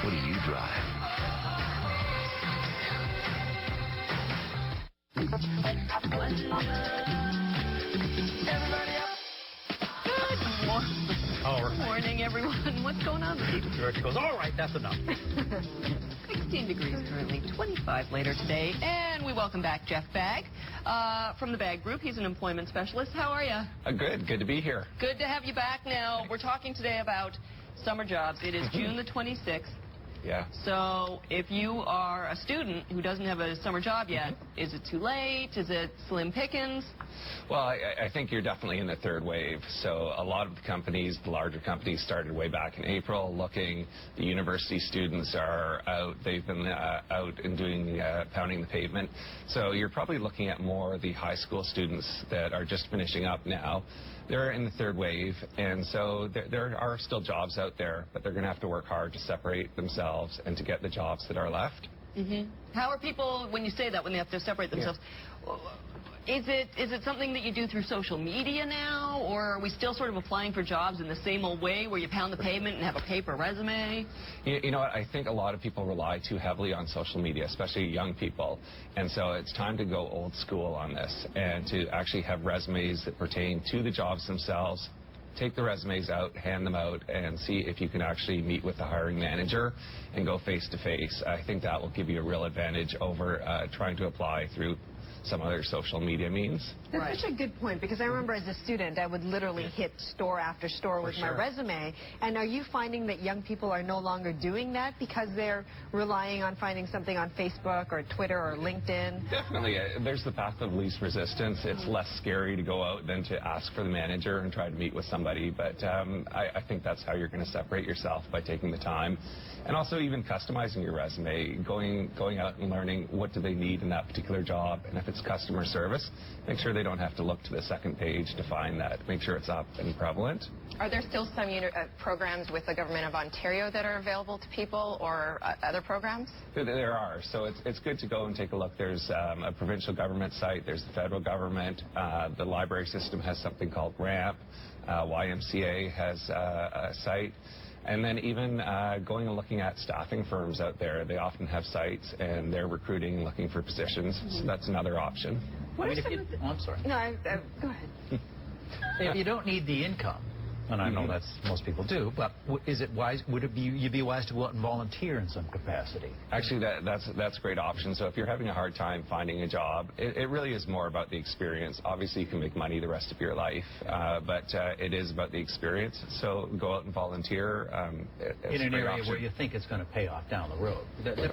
What do you drive? Everybody up. Good morning, everyone. What's going on? The director goes, all right, that's enough. 16 degrees currently, 25 later today. And we welcome back Geoff Bagg from the Bagg Group. He's an employment specialist. How are you? Good to be here. Good to have you back. Now, we're talking today about summer jobs. It is June the 26th. Yeah. So if you are a student who doesn't have a summer job yet, is it too late? Is it slim pickings? Well, I think you're definitely in the third wave. So a lot of the companies, the larger companies, started way back in April looking. The university students are out. They've been out and doing pounding the pavement. So you're probably looking at more of the high school students that are just finishing up now. They're in the third wave, and so there are still jobs out there, but they're going to have to work hard to separate themselves and to get the jobs that are left. Mm-hmm. How are people, when you say that, when they have to separate themselves, is it something that you do through social media now, or are we still sort of applying for jobs in the same old way where you pound the pavement and have a paper resume? You know what, I think a lot of people rely too heavily on social media, especially young people, and so it's time to go old school on this and to actually have resumes that pertain to the jobs themselves. Take the resumes out, hand them out, and see if you can actually meet with the hiring manager and go face-to-face. I think that will give you a real advantage over trying to apply through some other social media means. That's such a good point, because I remember as a student, I would literally hit store after store with my resume. And are you finding that young people are no longer doing that because they're relying on finding something on Facebook or Twitter or LinkedIn? Definitely. There's the path of least resistance. It's less scary to go out than to ask for the manager and try to meet with somebody. But I think that's how you're going to separate yourself, by taking the time. And also even customizing your resume, going out and learning what do they need in that particular job. And if it's customer service, make sure they don't have to look to the second page to find that. Make sure it's up and prevalent. Are there still some programs with the Government of Ontario that are available to people, or other programs? There are. So it's good to go and take a look. There's a provincial government site. There's the federal government. The library system has something called RAMP. YMCA has a site. And then even going and looking at staffing firms out there. They often have sites, and they're recruiting and looking for positions. So that's another option. I'm sorry. No, go ahead. If you don't need the income, and I know that's most people do, but is it wise? Would it be you'd be wise to go out and volunteer in some capacity? Actually, that's a great option. So if you're having a hard time finding a job, it really is more about the experience. Obviously, you can make money the rest of your life, but it is about the experience. So go out and volunteer. In an area where you think it's going to pay off down the road.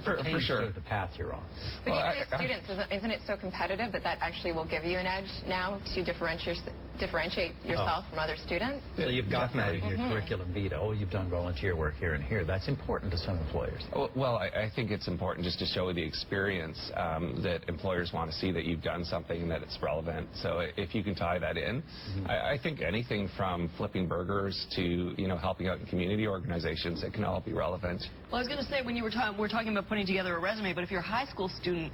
For sure. The path you're on. But even as students, isn't it so competitive that actually will give you an edge now to differentiate yourself from other students? So you've got that in your curriculum vitae. Oh, you've done volunteer work here and here. That's important to some employers. Well, I think it's important just to show the experience that employers want to see that you've done something, that it's relevant. So if you can tie that in, I think anything from flipping burgers to helping out in community organizations, it can all be relevant. Well, I was going to say, when you were talking about putting together a resume, but if you're a high school student,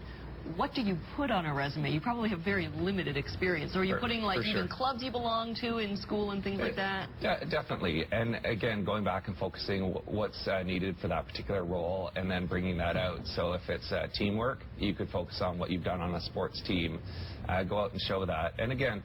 what do you put on a resume? You probably have very limited experience. Or are you putting even clubs you belong to in school and things like that? Yeah, definitely. And again, going back and focusing what's needed for that particular role, and then bringing that out. So if it's teamwork, you could focus on what you've done on a sports team. Go out and show that. And again,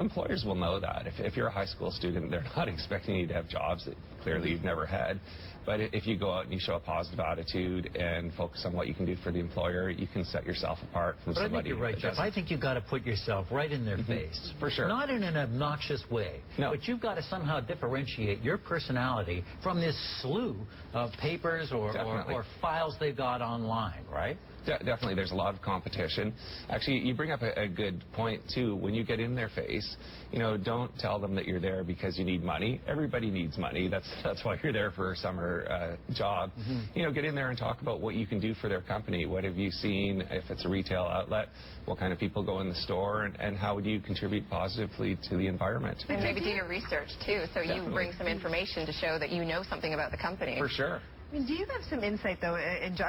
employers will know that. If you're a high school student, they're not expecting you to have jobs that clearly you've never had. But if you go out and you show a positive attitude and focus on what you can do for the employer, you can set yourself apart from somebody. I think you're right, Geoff. I think you've got to put yourself right in their face. For sure. Not in an obnoxious way. No. But you've got to somehow differentiate your personality from this slew of papers or files they've got online, right? Definitely, there's a lot of competition. Actually, you bring up a good point, too. When you get in their face, don't tell them that you're there because you need money. Everybody needs money. That's why you're there for a summer job. Get in there and talk about what you can do for their company. What have you seen? If it's a retail outlet, what kind of people go in the store, and how would you contribute positively to the environment? And maybe do your research, too, so you bring some information to show that you know something about the company. For sure. Do you have some insight, though?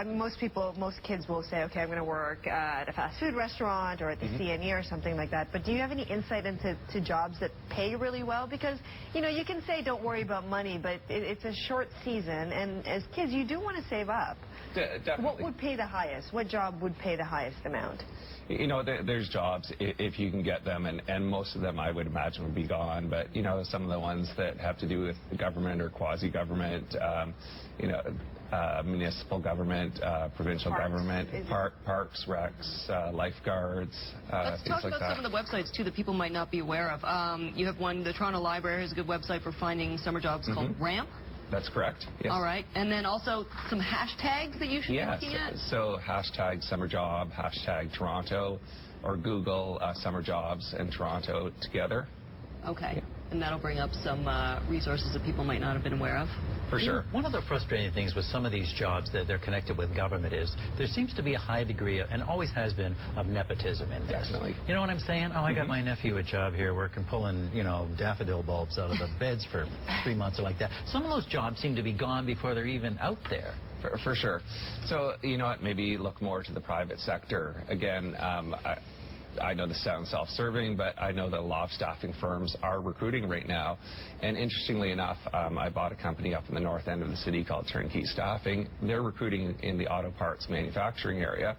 Most kids will say, okay, I'm going to work at a fast food restaurant or at the CNE or something like that. But do you have any insight into jobs that pay really well? Because, you can say don't worry about money, but it's a short season. And as kids, you do want to save up. Definitely. What would pay the highest? What job would pay the highest amount? There's jobs if you can get them, and most of them I would imagine would be gone. But some of the ones that have to do with the government or quasi-government, municipal government, provincial government, parks, recs, lifeguards, Let's things talk like about that. some of the websites, too, that people might not be aware of. You have one, the Toronto Library has a good website for finding summer jobs called Ramp. That's correct. Yes. All right. And then also some hashtags that you should be looking at? So hashtag summer job, hashtag Toronto, or Google summer jobs and Toronto together. Okay. Yeah. And that'll bring up some resources that people might not have been aware of. For sure. One of the frustrating things with some of these jobs that they're connected with government is there seems to be a high degree, and always has been, of nepotism in this. Definitely. You know what I'm saying? Oh, I got my nephew a job here pulling, daffodil bulbs out of the beds for 3 months or like that. Some of those jobs seem to be gone before they're even out there. For sure. So, maybe look more to the private sector. Again, I know this sounds self-serving, but I know that a lot of staffing firms are recruiting right now. And interestingly enough, I bought a company up in the north end of the city called Turnkey Staffing. They're recruiting in the auto parts manufacturing area.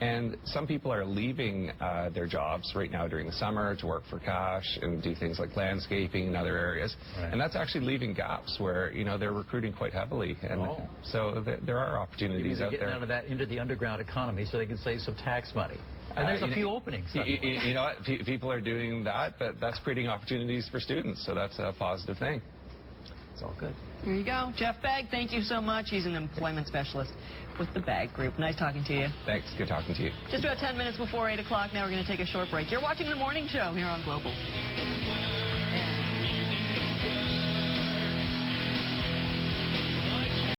And some people are leaving their jobs right now during the summer to work for cash and do things like landscaping and other areas. Right. And that's actually leaving gaps where, they're recruiting quite heavily. And so there are opportunities out there. Getting out of that into the underground economy so they can save some tax money. And there's a few openings. You know what? People are doing that, but that's creating opportunities for students, so that's a positive thing. It's all good. Here you go. Geoff Bagg, thank you so much. He's an employment specialist with the Bagg Group. Nice talking to you. Thanks. Good talking to you. Just about 10 minutes before 8 o'clock. Now we're going to take a short break. You're watching The Morning Show here on Global.